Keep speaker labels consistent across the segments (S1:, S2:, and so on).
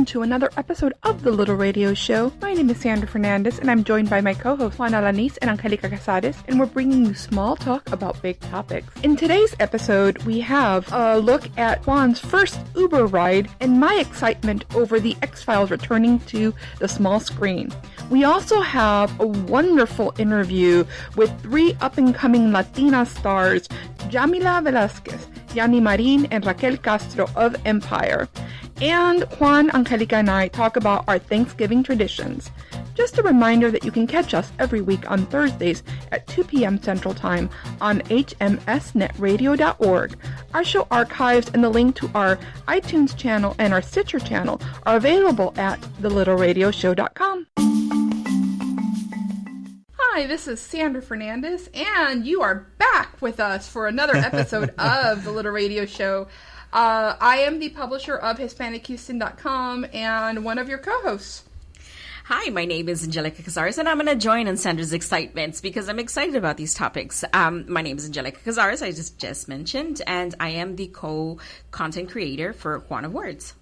S1: welcome to another episode of The Little Radio Show. My name is Sandra Fernandez, and I'm joined by my co-hosts Juan and Angelica Casares, and we're bringing you small talk about big topics. In today's episode, we have a look at Juan's first Uber ride and my excitement over the X-Files returning to the small screen. We also have a wonderful interview with three up-and-coming Latina stars, Jamila Velazquez, Yani Marin, and Raquel Castro of Empire. And Juan, Angelica, and I talk about our Thanksgiving traditions. Just a reminder that you can catch us every week on Thursdays at 2 p.m. Central Time on hmsnetradio.org. Our show archives and the link to our iTunes channel and our Stitcher channel are available at thelittleradioshow.com. Hi, this is Sandra Fernandez, and you are back with us for another episode of The Little Radio Show. I am the publisher of HispanicHouston.com and one of your co-hosts.
S2: Hi, my name is Angelica Casares, and I'm going to join in Sandra's excitements because I'm excited about these topics. My name is Angelica Casares, I just mentioned, and I am the co-content creator for Juan of Words.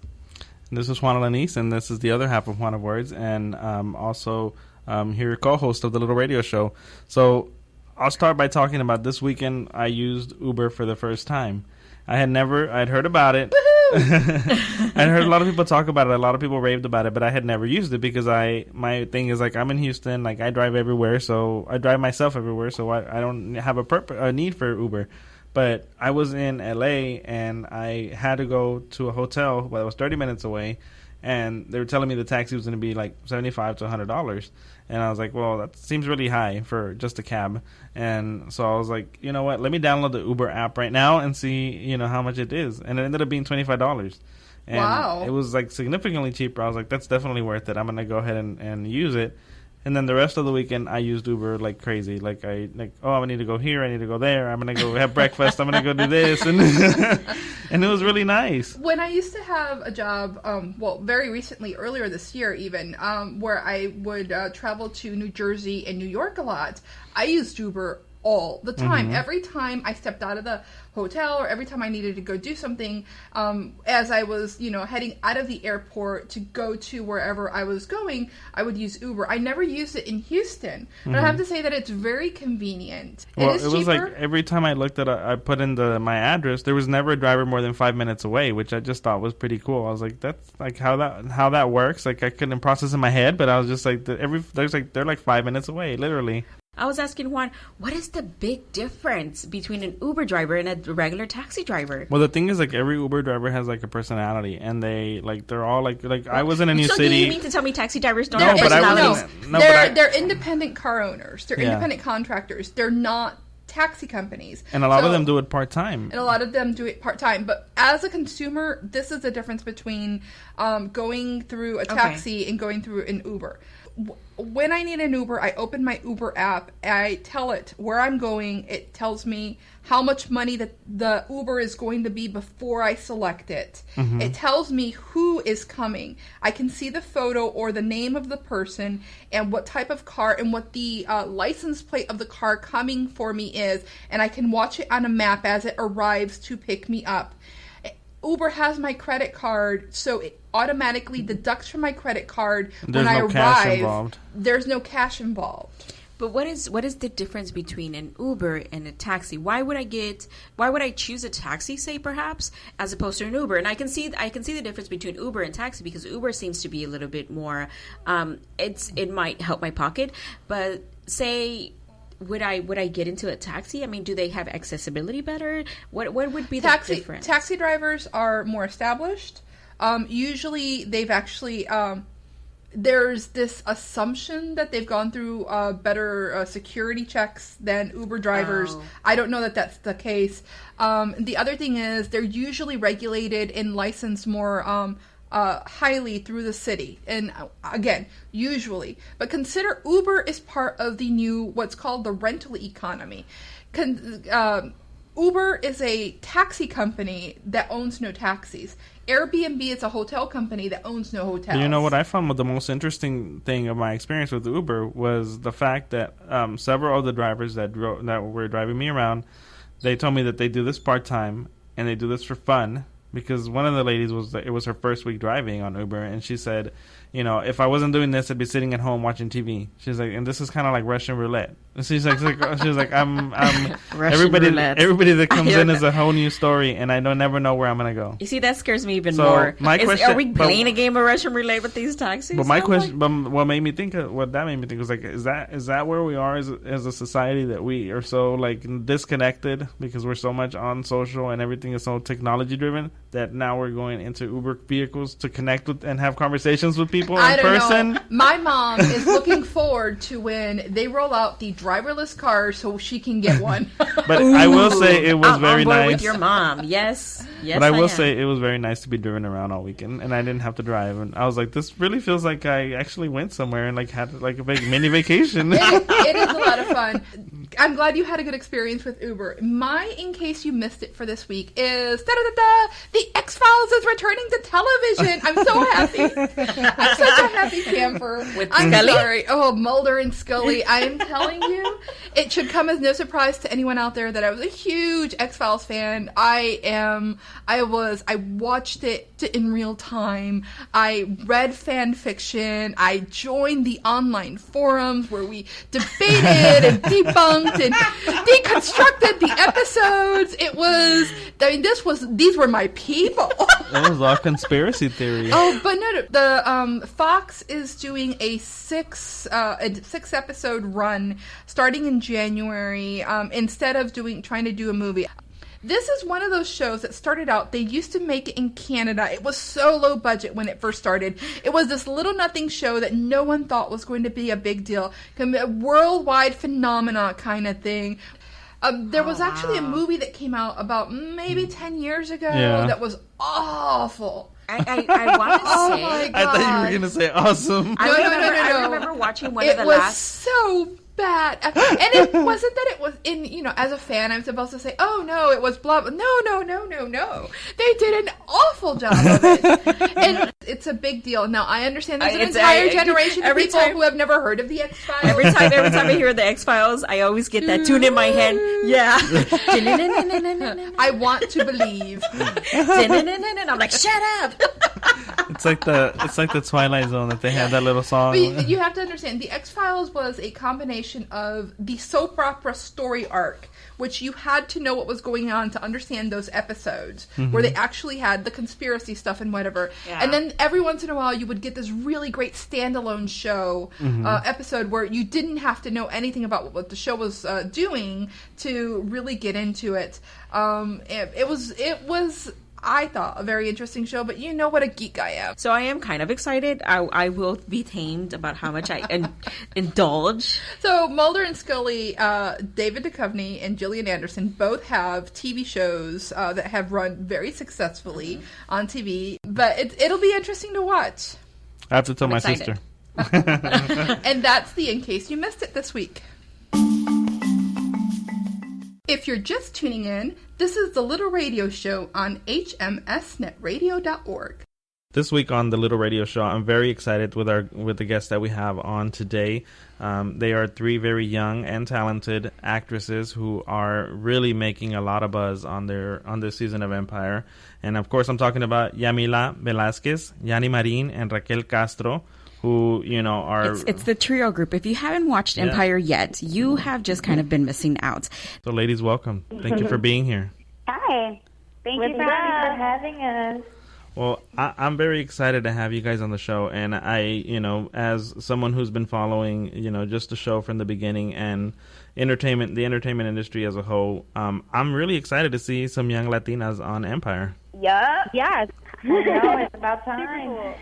S3: This is Juan Alanis, and this is the other half of Juan of Words, and also here co-host of the Little Radio Show. So I'll start by talking about this weekend I used Uber for the first time. I'd heard about it. I'd heard a lot of people talk about it. A lot of people raved about it, but I had never used it because my thing is like I'm in Houston, like I drive everywhere, so I drive myself everywhere, so I don't have a need for Uber. But I was in LA and I had to go to a hotel that was 30 minutes away, and they were telling me the taxi was going to be like $75 to $100. And I was like, well, that seems really high for just a cab. And so I was like, you know what, let me download the Uber app right now and see, how much it is. And it ended up being $25. And
S1: wow.
S3: It was like significantly cheaper. I was like, that's definitely worth it. I'm going to go ahead and use it. And then the rest of the weekend, I used Uber like crazy. I need to go here, I need to go there. I'm going to go have breakfast. I'm going to go do this. And and it was really nice.
S1: When I used to have a job, very recently, earlier this year even, where I would travel to New Jersey and New York a lot, I used Uber all the time. Mm-hmm. Every time I stepped out of the hotel or every time I needed to go do something, as I was, heading out of the airport to go to wherever I was going, I would use Uber. I never used it in Houston, but I have to say that it's very convenient.
S3: Well,
S1: it is cheaper.
S3: Was like every time I looked at I put in my address, there was never a driver more than 5 minutes away, which I just thought was pretty cool. I was like, that's like how that works. Like I couldn't process in my head, but I was just like, they're like 5 minutes away, literally.
S2: I was asking Juan, what is the big difference between an Uber driver and a regular taxi driver?
S3: Well, the thing is, like, every Uber driver has, like, a personality, and they're all, like I was in a new city.
S2: So do you mean to tell me taxi drivers don't
S1: have
S2: personalities?
S1: They're independent car owners. They're independent contractors. They're not taxi companies.
S3: And a lot of them do it part-time.
S1: But as a consumer, this is the difference between going through a taxi and going through an Uber. When I need an Uber, I open my Uber app, I tell it where I'm going, it tells me how much money the Uber is going to be before I select it. Mm-hmm. It tells me who is coming. I can see the photo or the name of the person and what type of car and what the license plate of the car coming for me is, and I can watch it on a map as it arrives to pick me up. Uber has my credit card, so it automatically deducts from my credit card when I arrive. There's no cash involved.
S2: But what is the difference between an Uber and a taxi? Why would I choose a taxi, say perhaps, as opposed to an Uber? And I can see the difference between Uber and taxi because Uber seems to be a little bit more. It might help my pocket, but say. Would I get into a taxi? I mean, do they have accessibility better? What would be the difference?
S1: Taxi drivers are more established. Usually, they've actually there's this assumption that they've gone through better security checks than Uber drivers. Oh. I don't know that that's the case. The other thing is they're usually regulated and licensed more highly through the city. And again, usually. But consider Uber is part of the new, what's called the rental economy. Uber is a taxi company that owns no taxis. Airbnb is a hotel company that owns no hotels.
S3: You know what I found the most interesting thing of my experience with Uber was the fact that several of the drivers that were driving me around, they told me that they do this part-time and they do this for fun. because one of the ladies it was her first week driving on Uber, and she said, you know, if I wasn't doing this, I'd be sitting at home watching TV. She's like, and this is kind of like Russian roulette. And she's like, I'm everybody roulette. Everybody that comes in is a whole new story, and I never know where I'm gonna go.
S2: You see, that scares me even more.
S3: My question,
S2: are we playing a game of Russian roulette with these taxis?
S3: But my question, but what made me think, was like, is that where we are as a society, that we are so like disconnected because we're so much on social and everything is so technology driven, that now we're going into Uber vehicles to connect with and have conversations with people in person?
S1: Know. My mom is looking forward to when they roll out the driverless cars so she can get one.
S3: But I will say it was very nice.
S2: With your mom, yes.
S3: But I will say it was very nice to be driven around all weekend, and I didn't have to drive. And I was like, this really feels like I actually went somewhere and like had like a big mini vacation.
S1: It is a lot of fun. I'm glad you had a good experience with Uber. In case you missed it for this week, is the X-Files is returning to television. I'm so happy. I'm such a happy camper. I'm sorry. Oh, Mulder and Scully. I am telling you, it should come as no surprise to anyone out there that I was a huge X-Files fan. I watched it in real time. I read fan fiction. I joined the online forums where we debated and debunked and deconstructed the episodes. These were my people.
S3: That was all conspiracy theory.
S1: Oh, but no, the Fox is doing a six episode run starting in January, instead of trying to do a movie. This is one of those shows that started out, they used to make it in Canada. It was so low budget when it first started. It was this little nothing show that no one thought was going to be a big deal. A worldwide phenomena kind of thing. There was actually a movie that came out about maybe 10 years ago that was awful.
S2: I want to say...
S1: my God.
S3: I thought you were going to say awesome.
S1: No.
S2: I remember watching one of the last...
S1: It was so bad. And it wasn't that it was as a fan, I'm supposed to say, oh no, it was blah, blah. No. They did an awful job of it. And it's a big deal. Now, I understand there's an entire generation of people who have never heard of the X-Files.
S2: Every time I hear the X-Files, I always get that tune in my head. Yeah.
S1: I want to believe.
S2: I'm like, shut up.
S3: It's like the Twilight Zone that they had that little song.
S1: But you have to understand, the X-Files was a combination of the soap opera story arc, which you had to know what was going on to understand those episodes, where they actually had the conspiracy stuff and whatever. Yeah. And then every once in a while you would get this really great standalone show episode where you didn't have to know anything about what the show was doing to really get into it. It was I thought a very interesting show, but you know what a geek I am.
S2: So I am kind of excited. I will be tamed about how much I indulge.
S1: So Mulder and Scully, David Duchovny and Gillian Anderson both have TV shows that have run very successfully on TV, but it'll be interesting to watch.
S3: I have to tell my sister.
S1: And that's the In Case You Missed It this week. If you're just tuning in, this is the Little Radio Show on hmsnetradio.org.
S3: This week on the Little Radio Show, I'm very excited with the guests that we have on today. They are three very young and talented actresses who are really making a lot of buzz on this season of Empire. And of course, I'm talking about Jamila Velazquez, Yani Marin, and Raquel Castro, who, are...
S4: It's the trio group. If you haven't watched Empire yet, you have just kind of been missing out.
S3: So, ladies, welcome. Thank you for being here.
S5: Hi. Thank you for having us.
S3: Well, I'm very excited to have you guys on the show. And I, as someone who's been following, just the show from the beginning and the entertainment industry as a whole, I'm really excited to see some young Latinas on Empire.
S5: Yes. I know, it's about time.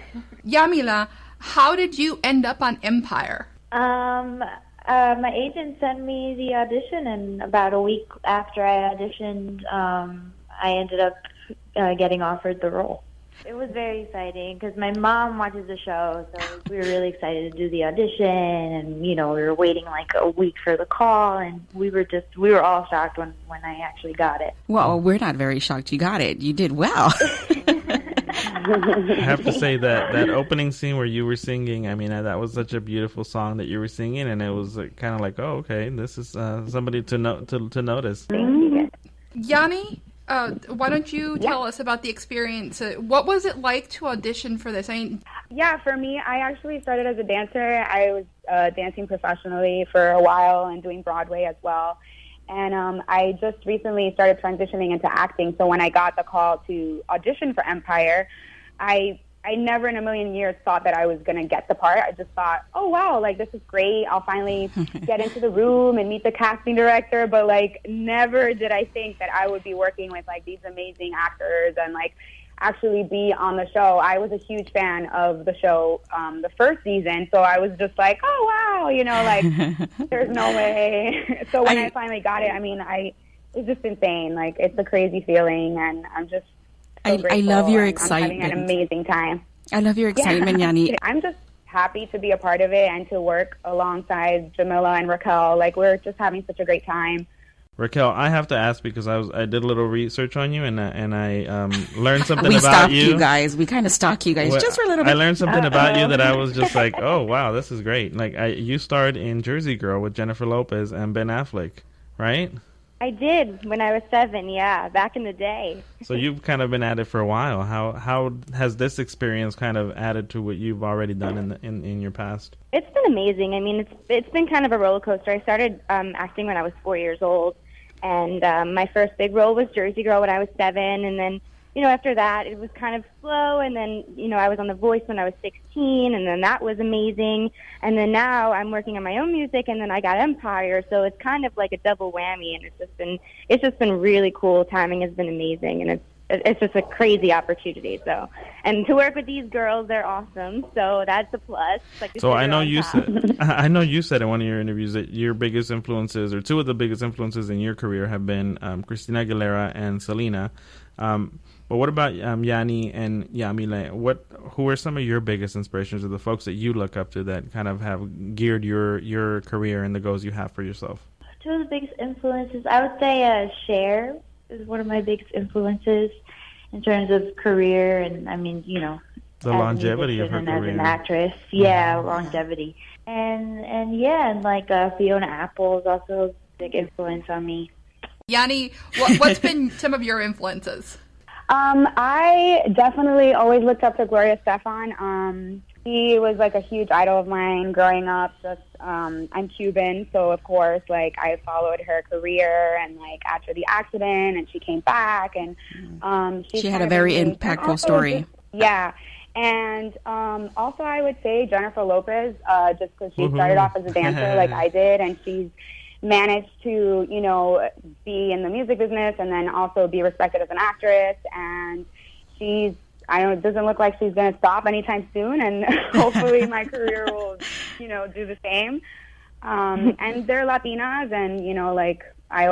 S1: Jamila, how did you end up on Empire?
S5: My agent sent me the audition, and about a week after I auditioned, I ended up getting offered the role. It was very exciting because my mom watches the show, so we were really excited to do the audition, and we were waiting like a week for the call, and we were all shocked when I actually got it.
S4: Well, we're not very shocked you got it. You did well.
S3: I have to say that opening scene where you were singing, that was such a beautiful song that you were singing, and it was kind of like, oh, okay, this is somebody to notice.
S1: Yani, why don't you tell us about the experience? What was it like to audition for this?
S6: Yeah, for me, I actually started as a dancer. I was dancing professionally for a while and doing Broadway as well. And I just recently started transitioning into acting. So when I got the call to audition for Empire, I never in a million years thought that I was going to get the part. I just thought, oh, wow, like, this is great. I'll finally get into the room and meet the casting director. But, like, never did I think that I would be working with, like, these amazing actors and, like, actually be on the show. I was a huge fan of the show the first season. So I was just like, oh, wow, you know, like, there's no way. So when I finally got it, I mean, it's just insane. Like, it's a crazy feeling. And I'm just... I
S4: love your excitement.
S6: I'm having an amazing time.
S4: I love your excitement, Yani.
S6: I'm just happy to be a part of it and to work alongside Jamila and Raquel. Like, we're just having such a great time.
S3: Raquel, I have to ask because I did a little research on you and I learned something
S4: we
S3: about you.
S4: You guys. We kind of stalk you guys just for a little bit.
S3: I learned something about you that I was just like, oh wow, this is great. Like you starred in Jersey Girl with Jennifer Lopez and Ben Affleck, right?
S5: I did when I was 7, back in the day.
S3: So you've kind of been at it for a while. How has this experience kind of added to what you've already done in your past?
S5: It's been amazing. I mean, it's been kind of a roller coaster. I started acting when I was 4 years old, and my first big role was Jersey Girl when I was 7, and then, you know, after that, it was kind of slow, and then, you know, I was on The Voice when I was 16, and then that was amazing, and then now I'm working on my own music, and then I got Empire, so it's kind of like a double whammy, and it's just been really cool. Timing has been amazing, and it's just a crazy opportunity. So, and to work with these girls, they're awesome, so that's a plus. Like,
S3: so I know you said in one of your interviews that your biggest influences, or two of the biggest influences in your career, have been Christina Aguilera and Selena. But what about Yani and Jamila? Who are some of your biggest inspirations, or the folks that you look up to that kind of have geared your career and the goals you have for yourself?
S5: Two of the biggest influences, I would say Cher is one of my biggest influences in terms of career, and I mean, you know,
S3: the longevity of her career
S5: as an actress. Longevity. And like Fiona Apple is also a big influence on me.
S1: Yani, what's been some of your influences?
S6: I definitely always looked up to Gloria Estefan. She was like a huge idol of mine growing up. Just I'm Cuban, so of course, like, I followed her career, and like after the accident, and she came back, and
S4: she had a very impactful story.
S6: And also I would say Jennifer Lopez, just because she started off as a dancer like I did, and she's managed to, you know, be in the music business and then also be respected as an actress. And it doesn't look like she's going to stop anytime soon. And hopefully my career will, you know, do the same. And they're Latinas, and, you know, like, I'm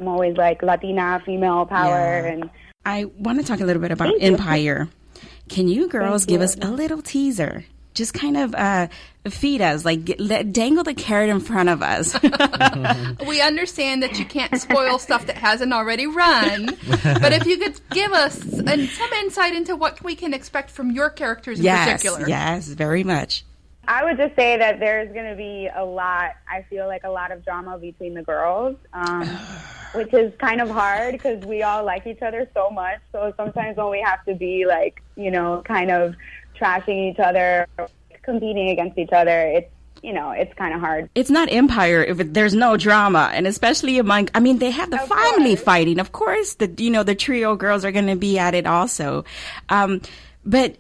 S6: always like Latina, female power. Yeah. And
S4: I want to talk a little bit about Empire. Can you girls give us a little teaser? Just kind of feed us, like dangle the carrot in front of us.
S1: We understand that you can't spoil stuff that hasn't already run, but if you could give us some insight into what we can expect from your characters in particular.
S4: Yes, very much.
S6: I would just say that there's going to be a lot of drama between the girls, which is kind of hard because we all like each other so much. So sometimes when we have to be like, you know, kind of trashing each other, competing against each other, it's kind of hard.
S4: It's not Empire if there's no drama, and especially among, I mean, they have the family fighting. Of course, the trio girls are going to be at it also. But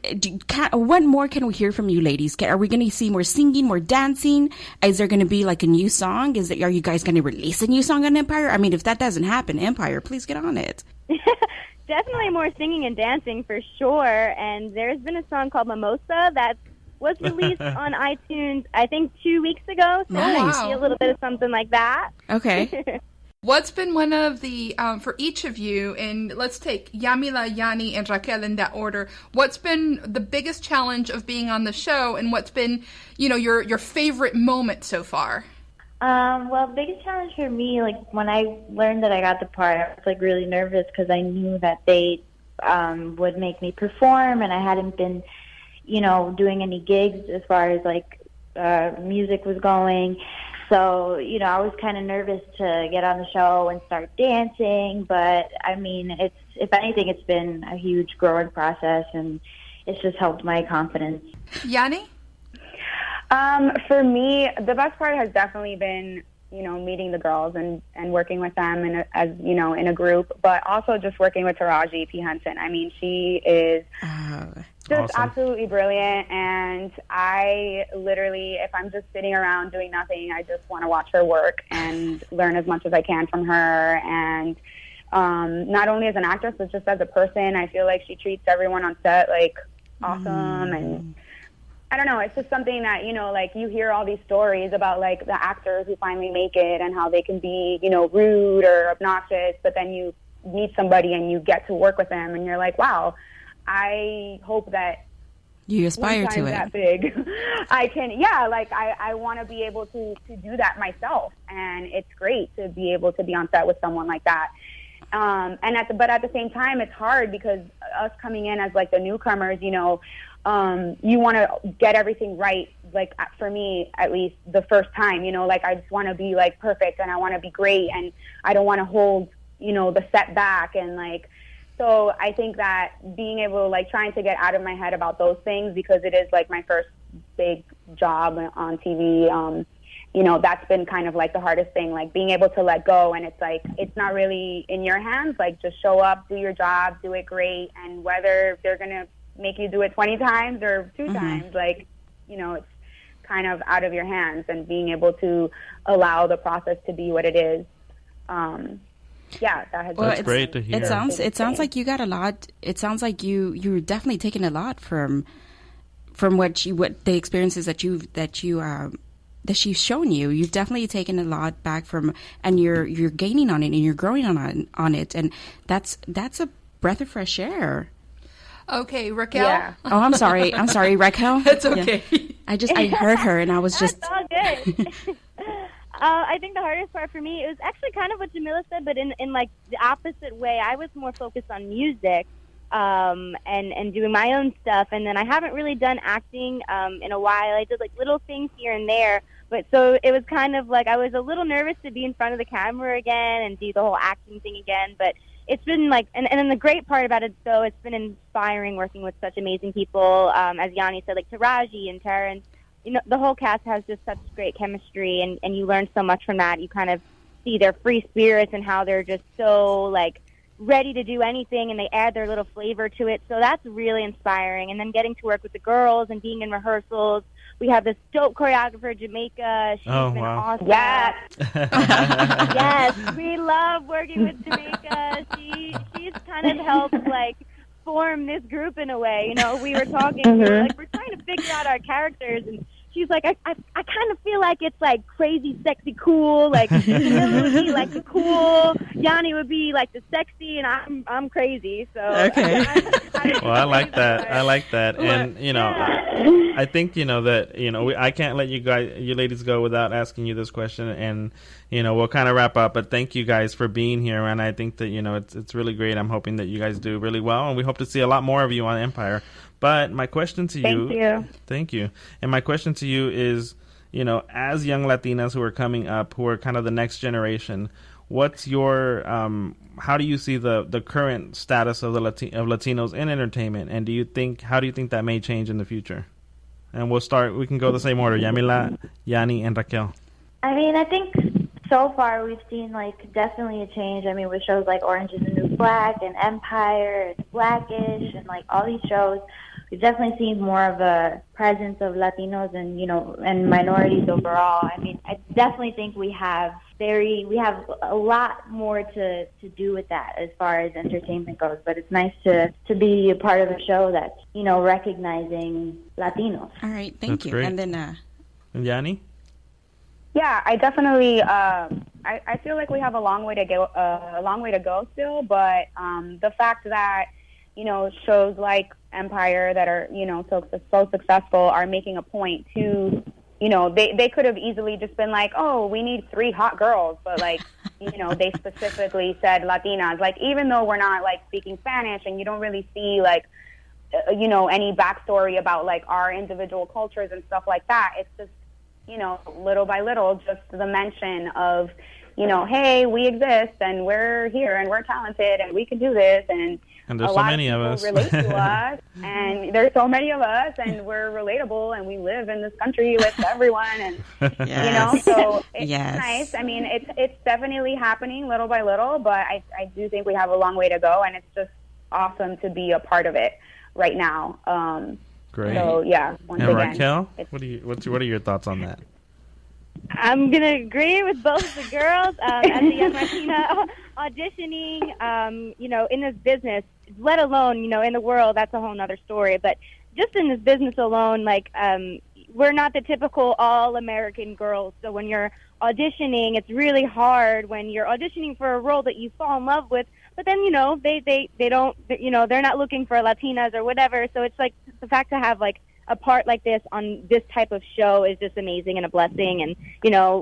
S4: what more can we hear from you ladies? Are we going to see more singing, more dancing? Is there going to be like a new song? Are you guys going to release a new song on Empire? I mean, if that doesn't happen, Empire, please get on it.
S5: Definitely more singing and dancing for sure. And there's been a song called Mimosa that was released on iTunes, I think 2 weeks ago. So
S4: nice.
S5: See a little bit of something like that.
S4: Okay.
S1: What's been one of the, for each of you, and let's take Jamila, Yani, and Raquel in that order, what's been the biggest challenge of being on the show, and what's been, you know, your favorite moment so far?
S5: Well, the biggest challenge for me, like, when I learned that I got the part, I was, like, really nervous because I knew that they would make me perform, and I hadn't been, you know, doing any gigs as far as, like, music was going. So, I was kind of nervous to get on the show and start dancing, but I mean, if anything, it's been a huge growing process, and it's just helped my confidence.
S1: Yani?
S6: For me, the best part has definitely been, meeting the girls and working with them in a group, but also just working with Taraji P. Henson. I mean, she is just awesome. Absolutely brilliant, and I literally, if I'm just sitting around doing nothing, I just want to watch her work and learn as much as I can from her. And not only as an actress, but just as a person, I feel like she treats everyone on set like awesome. And I don't know, it's just something that, you hear all these stories about like the actors who finally make it and how they can be, rude or obnoxious, but then you meet somebody and you get to work with them and you're like, wow, I hope that
S4: you aspire to it.
S6: That big, I can, I want to be able to do that myself. And it's great to be able to be on set with someone like that. But at the same time, it's hard because us coming in as like the newcomers, you want to get everything right. Like for me, at least the first time, I just want to be like perfect and I want to be great and I don't want to hold, the set back and like. So I think that being able to trying to get out of my head about those things, because it is like my first big job on TV. That's been kind of like the hardest thing, like being able to let go. And it's like, it's not really in your hands. Like just show up, do your job, do it great. And whether they're going to make you do it 20 times or 2 times, it's kind of out of your hands, and being able to allow the process to be what it is. That's
S3: great to hear.
S4: It sounds like you got a lot. It sounds like you're definitely taking a lot from what the experiences that she's shown you. You've definitely taken a lot back from, and you're gaining on it and you're growing on it, and that's a breath of fresh air.
S1: Okay, Raquel.
S6: Yeah.
S4: Oh, I'm sorry, Raquel.
S1: It's okay.
S4: Yeah. I heard her and I was just.
S7: That's all good. I think the hardest part for me, it was actually kind of what Jamila said, but in like the opposite way. I was more focused on music and doing my own stuff, and then I haven't really done acting in a while. I did like little things here and there, but so it was kind of like I was a little nervous to be in front of the camera again and do the whole acting thing again, but it's been like, and then the great part about it, though, it's been inspiring working with such amazing people, as Yanni said, like Taraji and Terrence. The whole cast has just such great chemistry, and you learn so much from that. You kind of see their free spirits and how they're just so, like, ready to do anything, and they add their little flavor to it. So that's really inspiring. And then getting to work with the girls and being in rehearsals. We have this dope choreographer, Jamaica. She's been awesome. Yes. Yes, we love working with Jamaica. She's kind of helped, like, form this group in a way. We were talking, we're trying to figure out our characters, and she's like, I kind of feel like it's like crazy, sexy, cool. Like Jamila would be like the cool, Yanni would be like the sexy, and I'm crazy. So
S4: okay.
S3: I like that. And I think that I can't let you ladies go without asking you this question, and we'll kind of wrap up. But thank you guys for being here, and I think that it's really great. I'm hoping that you guys do really well, and we hope to see a lot more of you on Empire. But my question to you, thank you. And my question to you is, as young Latinas who are coming up, who are kind of the next generation, what's your, how do you see the current status of Latinos in entertainment? And how do you think that may change in the future? And we can go the same order, Jamila, Yani, and Raquel.
S5: I mean, I think so far we've seen definitely a change. I mean, with shows like Orange is the New Black and Empire and Blackish and all these shows, we've definitely seen more of a presence of Latinos and and minorities overall. I mean, I definitely think we have a lot more to do with that as far as entertainment goes. But it's nice to be a part of a show that's recognizing Latinos.
S4: All right, thank you.
S3: Great.
S4: And then
S3: and Yanni?
S6: Yeah, I definitely. I feel like we have a long way to go still. But the fact that shows like Empire that are so successful are making a point to they could have easily just been like, oh, we need 3 hot girls, but they specifically said Latinas. Even though we're not speaking Spanish and you don't really see any backstory about our individual cultures and stuff like that, it's just little by little, just the mention of, hey, we exist and we're here and we're talented and we can do this, and
S3: there's so many of us
S6: relate to us, and there's so many of us, and we're relatable, and we live in this country with everyone, and so it's nice. I mean, it's definitely happening little by little, but I do think we have a long way to go, and it's just awesome to be a part of it right now.
S3: Great.
S6: So yeah, once again,
S3: Raquel, what are your thoughts on that?
S7: I'm going to agree with both of the girls. As a young Latina auditioning, in this business, let alone, in the world, that's a whole nother story. But just in this business alone, we're not the typical all-American girls. So when you're auditioning, it's really hard when you're auditioning for a role that you fall in love with. But then, they don't, they're not looking for Latinas or whatever. So it's like the fact to have a part like this on this type of show is just amazing and a blessing. And,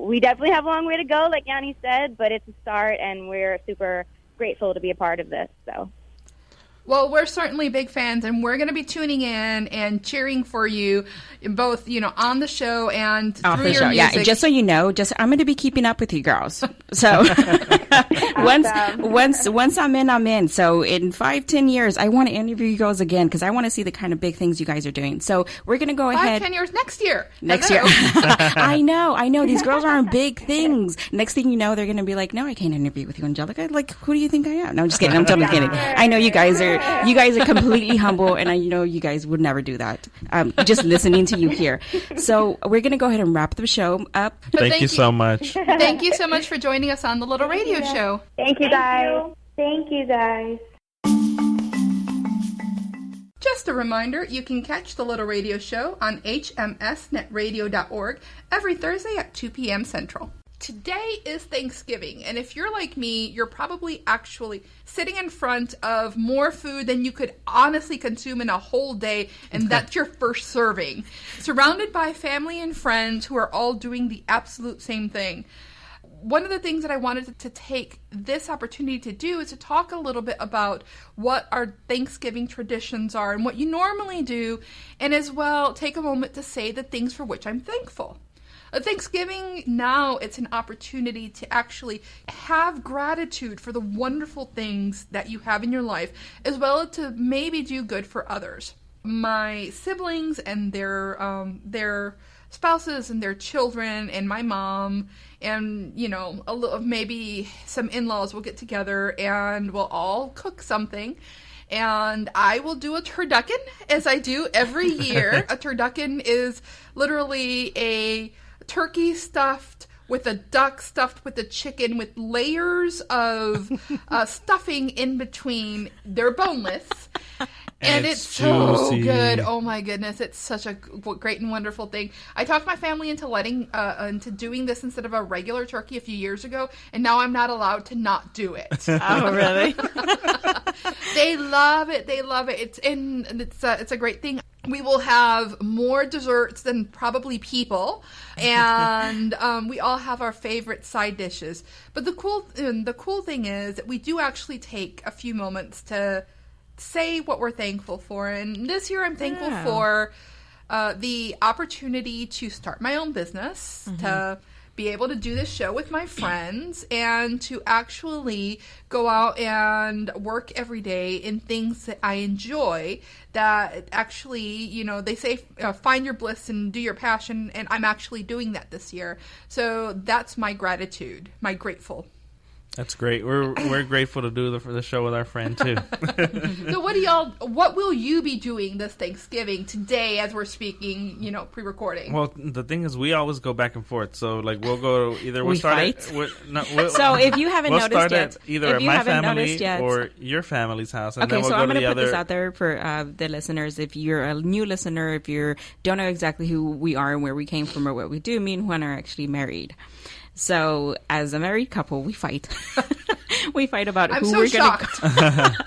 S7: we definitely have a long way to go, like Yani said, but it's a start, and we're super grateful to be a part of this. So.
S1: Well, we're certainly big fans, and we're going to be tuning in and cheering for you, both, on the show and through your music.
S4: Yeah, just so you know, I'm going to be keeping up with you girls. So once I'm in. So in 5-10 years, I want to interview you girls again, because I want to see the kind of big things you guys are doing. So we're going to go ahead.
S1: 5-10 years next year.
S4: Next year. I know. These girls are on big things. Next thing you know, they're going to be like, no, I can't interview with you, Angelica. Like, who do you think I am? No, I'm just kidding. I'm totally kidding. I know you guys are completely humble, and I know you guys would never do that. Just listening to you here. So we're going to go ahead and wrap the show up.
S3: Thank you so much.
S1: Thank you so much for joining us on the Little Radio Show.
S6: Thank you, guys.
S5: Thank you, guys.
S1: Just a reminder, you can catch the Little Radio Show on hmsnetradio.org every Thursday at 2 p.m. Central. Today is Thanksgiving, and if you're like me, you're probably actually sitting in front of more food than you could honestly consume in a whole day, and that's your first serving. Surrounded by family and friends who are all doing the absolute same thing. One of the things that I wanted to take this opportunity to do is to talk a little bit about what our Thanksgiving traditions are and what you normally do, and as well take a moment to say the things for which I'm thankful. Thanksgiving, now it's an opportunity to actually have gratitude for the wonderful things that you have in your life, as well as to maybe do good for others. My siblings and their spouses and their children and my mom and, a little, maybe some in-laws will get together and we'll all cook something. And I will do a turducken, as I do every year. A turducken is literally a turkey stuffed with a duck, stuffed with a chicken, with layers of stuffing in between. They're boneless. And it's so good. Oh my goodness. It's such a great and wonderful thing. I talked my family into doing this instead of a regular turkey a few years ago, and now I'm not allowed to not do it.
S4: Oh, really?
S1: They love it. It's a great thing. We will have more desserts than probably people, and we all have our favorite side dishes. But the cool thing is that we do actually take a few moments to say what we're thankful for. And this year I'm thankful for the opportunity to start my own business, to be able to do this show with my friends, and to actually go out and work every day in things that I enjoy, that actually, they say find your bliss and do your passion, and I'm actually doing that this year. So that's my gratitude, my grateful.
S3: That's great. We're grateful to do the show with our friend too.
S1: So what will you be doing this Thanksgiving today as we're speaking, pre-recording?
S3: Well, the thing is, we always go back and forth. So we'll go either
S4: so if you haven't noticed yet,
S3: either at my family or your family's house, and then we'll go
S4: I'm
S3: to
S4: going
S3: the
S4: to
S3: other.
S4: Put this out there for the listeners. If you're a new listener, if you don't know exactly who we are and where we came from or what we do, me and Juan are actually married. So, as a married couple, we fight. We fight about who we're going to.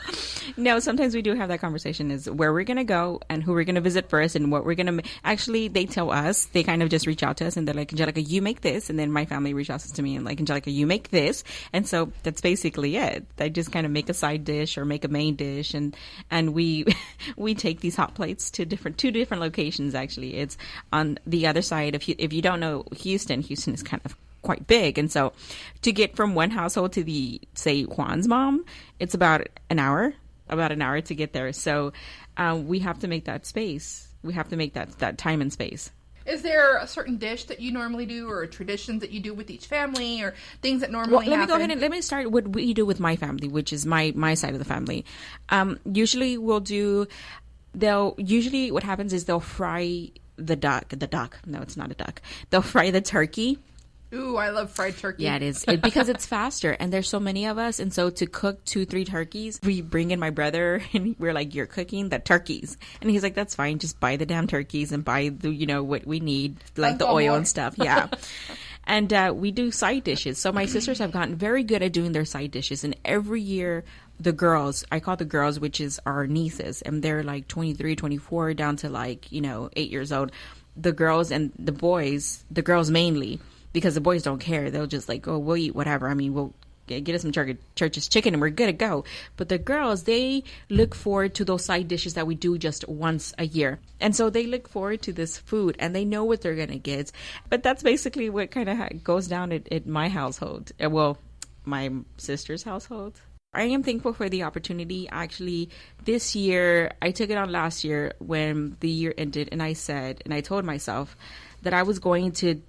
S4: No, sometimes we do have that conversation is where we're going to go and who we're going to visit first and what we're going to actually, they tell us, they kind of just reach out to us and they're like, Angelica, you make this. And then my family reaches out to me and like, Angelica, you make this. And so that's basically it. I just kind of make a side dish or make a main dish. And we, we take these hot plates to two different locations. Actually, it's on the other side of, if you don't know Houston is kind of quite big, and so to get from one household to the, say, Juan's mom, it's about an hour to get there. So we have to make that space. We have to make that time and space.
S1: Is there a certain dish that you normally do, or traditions that you do with each family, or things that normally happen?
S4: Go ahead and let me start what we do with my family, which is my side of the family. Usually what happens is they'll fry the duck. No, it's not a duck. They'll fry the turkey.
S1: Ooh, I love fried turkey.
S4: Yeah, it is. Because it's faster, and there's so many of us, and so to cook 2-3 turkeys, we bring in my brother, and we're like, "You're cooking the turkeys," and he's like, "That's fine. Just buy the damn turkeys and buy the what we need, like the oil and stuff." Yeah. And we do side dishes. So my sisters have gotten very good at doing their side dishes, and every year the girls, I call the girls, which is our nieces, and they're like 23, 24, down to like 8 years old. The girls and the boys, the girls mainly. Because the boys don't care. They'll just like, oh, we'll eat whatever. I mean, we'll get us some church's chicken and we're good to go. But the girls, they look forward to those side dishes that we do just once a year. And so they look forward to this food and they know what they're going to get. But that's basically what kind of goes down at my household. Well, my sister's household. I am thankful for the opportunity. Actually, this year, I took it on last year when the year ended. And I told myself that I was going to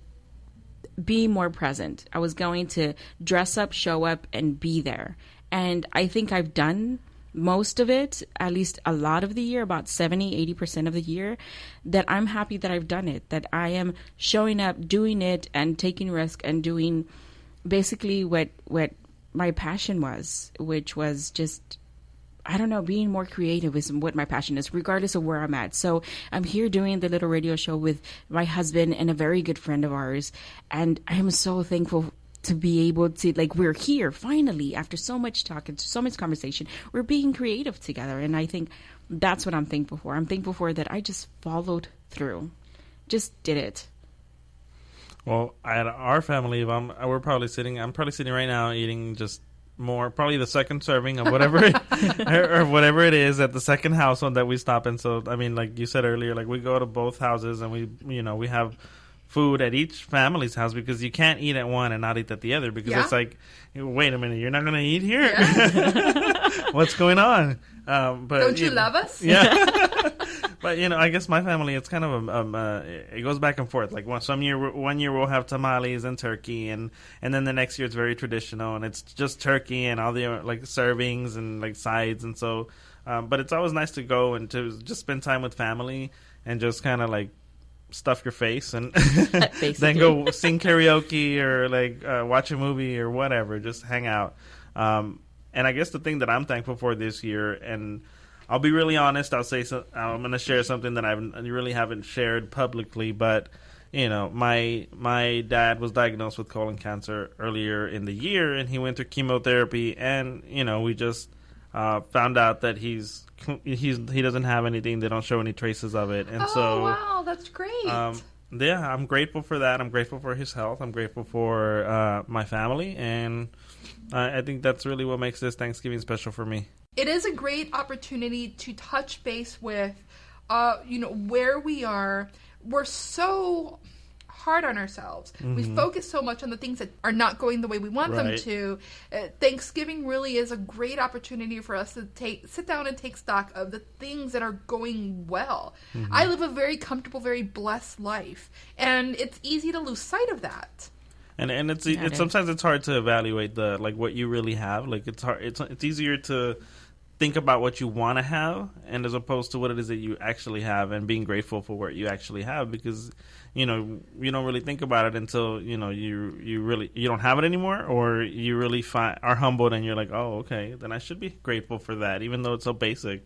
S4: be more present. I was going to dress up, show up, and be there. And I think I've done most of it, at least a lot of the year, about 70-80% of the year, that I'm happy that I've done it, that I am showing up, doing it, and taking risk and doing basically what my passion was, which was just, I don't know, being more creative is what my passion is, regardless of where I'm at. So I'm here doing the little radio show with my husband and a very good friend of ours. And I am so thankful to be able to, like, we're here finally after so much talk and so much conversation. We're being creative together. And I think that's what I'm thankful for. I'm thankful for that I just followed through, just did it.
S3: Well, at our family, I'm probably sitting right now eating just more, probably the second serving of whatever or whatever it is at the second household that we stop in. So I mean, like you said earlier, like we go to both houses and we have food at each family's house, because you can't eat at one and not eat at the other, because it's like, wait a minute, you're not going to eat here? Yeah. What's going on? But
S1: don't you love us?
S3: Yeah. But I guess my family, it's kind of it goes back and forth. Like one year we'll have tamales and turkey, and then the next year it's very traditional and it's just turkey and all the like servings and like sides, and so. But it's always nice to go and to just spend time with family and just kind of like stuff your face and then go sing karaoke or like watch a movie or whatever, just hang out. And I guess the thing that I'm thankful for this year, and I'll be really honest, I'm going to share something that I really haven't shared publicly, but my dad was diagnosed with colon cancer earlier in the year, and he went through chemotherapy, and we just found out that he doesn't have anything. They don't show any traces of it, and
S1: wow, that's great.
S3: Yeah, I'm grateful for that. I'm grateful for his health. I'm grateful for my family, and I think that's really what makes this Thanksgiving special for me.
S1: It is a great opportunity to touch base with, where we are. We're so hard on ourselves. Mm-hmm. We focus so much on the things that are not going the way we want them to. Thanksgiving really is a great opportunity for us to sit down and take stock of the things that are going well. Mm-hmm. I live a very comfortable, very blessed life, and it's easy to lose sight of that.
S3: And it's sometimes it's hard to evaluate what you really have. Like it's hard. It's easier to think about what you want to have, and as opposed to what it is that you actually have, and being grateful for what you actually have, because you don't really think about it until you don't have it anymore, or you really are humbled and you're like, oh, okay, then I should be grateful for that, even though it's so basic.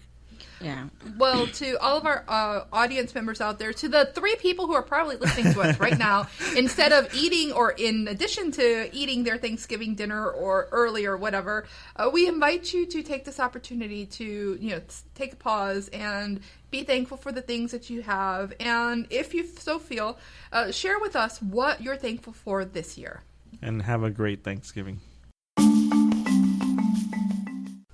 S4: Yeah.
S1: Well, to all of our audience members out there, to the 3 people who are probably listening to us right now, instead of eating or in addition to eating their Thanksgiving dinner or early or whatever, we invite you to take this opportunity to, take a pause and be thankful for the things that you have. And if you so feel, share with us what you're thankful for this year.
S3: And have a great Thanksgiving.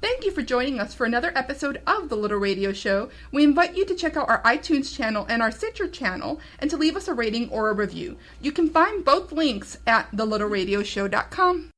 S1: Thank you for joining us for another episode of The Little Radio Show. We invite you to check out our iTunes channel and our Stitcher channel and to leave us a rating or a review. You can find both links at thelittleradioshow.com.